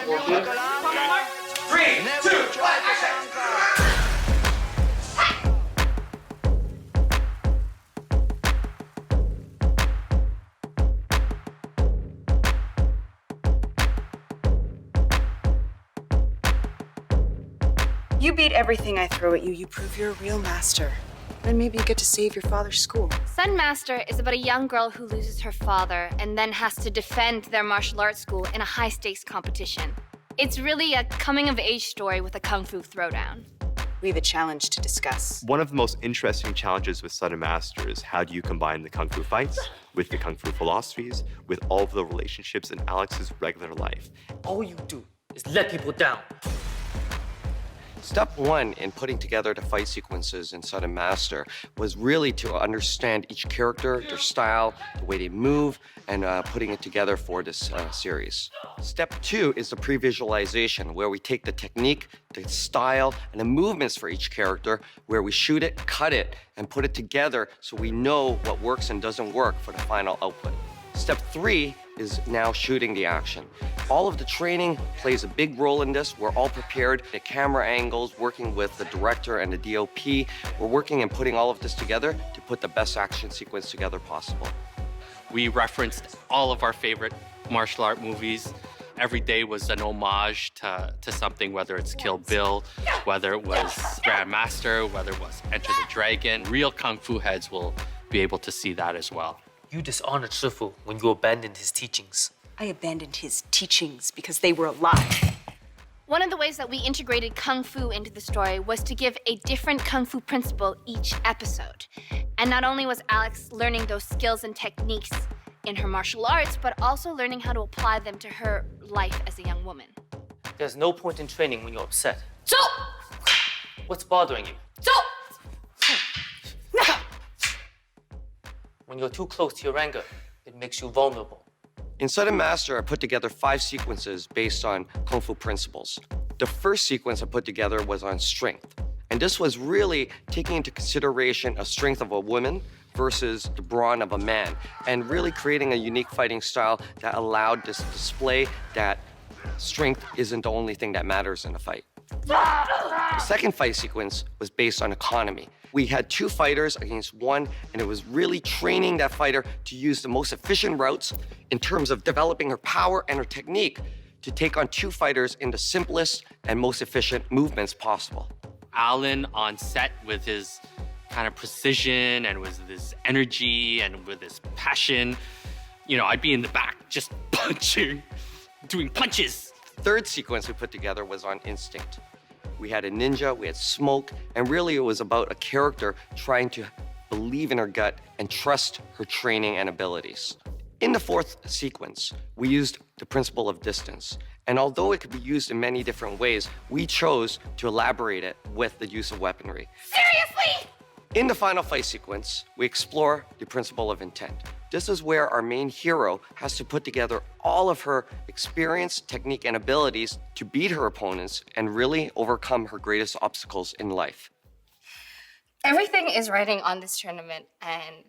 3, 2, 1, You beat everything I throw at you. You prove you're a real master. Then maybe you get to save your father's school. Sun Master is about a young girl who loses her father and then has to defend their martial arts school in a high-stakes competition. It's really a coming-of-age story with a kung fu throwdown. We have a challenge to discuss. One of the most interesting challenges with Sun Master is how do you combine the kung fu fights with the kung fu philosophies, with all of the relationships in Alex's regular life. All you do is let people down. Step one in putting together the fight sequences in Sun Master was really to understand each character, their style, the way they move, and putting it together for this series. Step two is the pre-visualization, where we take the technique, the style, and the movements for each character, where we shoot it, cut it, and put it together so we know what works and doesn't work for the final output. Step three is now shooting the action. All of the training plays a big role in this. We're all prepared at camera angles, working with the director and the DOP. We're working and putting all of this together to put the best action sequence together possible. We referenced all of our favorite martial art movies. Every day was an homage to something, whether it's Kill Bill, whether it was Grandmaster, whether it was Enter the Dragon. Real Kung Fu heads will be able to see that as well. You dishonored Shifu when you abandoned his teachings. I abandoned his teachings because they were a lie. One of the ways that we integrated Kung Fu into the story was to give a different Kung Fu principle each episode. And not only was Alex learning those skills and techniques in her martial arts, but also learning how to apply them to her life as a young woman. There's no point in training when you're upset. So! What's bothering you? So! When you're too close to your anger, it makes you vulnerable. In Sun Master, I put together 5 sequences based on Kung Fu principles. The first sequence I put together was on strength. And this was really taking into consideration a strength of a woman versus the brawn of a man, and really creating a unique fighting style that allowed this display that strength isn't the only thing that matters in a fight. The second fight sequence was based on economy. We had 2 fighters against 1, and it was really training that fighter to use the most efficient routes in terms of developing her power and her technique to take on 2 fighters in the simplest and most efficient movements possible. Alan on set with his kind of precision and with his energy and with his passion. You know, I'd be in the back just punching, doing punches. The third sequence we put together was on instinct. We had a ninja, we had smoke, and really it was about a character trying to believe in her gut and trust her training and abilities. In the fourth sequence, we used the principle of distance. And although it could be used in many different ways, we chose to elaborate it with the use of weaponry. Seriously? In the final fight sequence, we explore the principle of intent. This is where our main hero has to put together all of her experience, technique, and abilities to beat her opponents and really overcome her greatest obstacles in life. Everything is riding on this tournament, and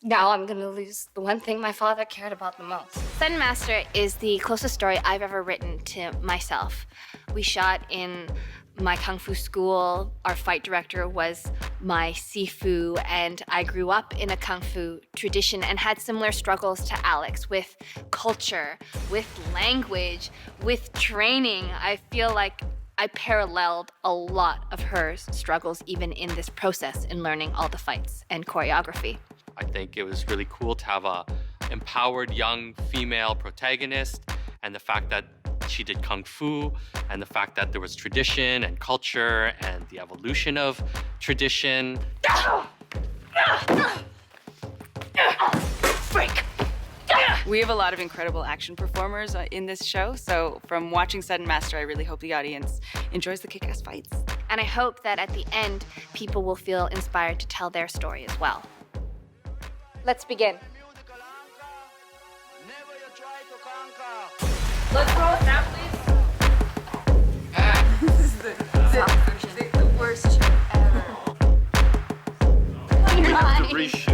now I'm gonna lose the one thing my father cared about the most. Sun Master is the closest story I've ever written to myself. We shot in my Kung Fu school. Our fight director was my Sifu, and I grew up in a Kung Fu tradition and had similar struggles to Alex with culture, with language, with training. I feel like I paralleled a lot of her struggles even in this process in learning all the fights and choreography. I think it was really cool to have a empowered young female protagonist, and the fact that she did Kung Fu, and the fact that there was tradition and culture and the evolution of tradition. Freak! We have a lot of incredible action performers in this show, so from watching Sun Master, I really hope the audience enjoys the kick-ass fights. And I hope that at the end, people will feel inspired to tell their story as well. Let's begin. Let's roll it now, please. This is the worst show ever. Bye.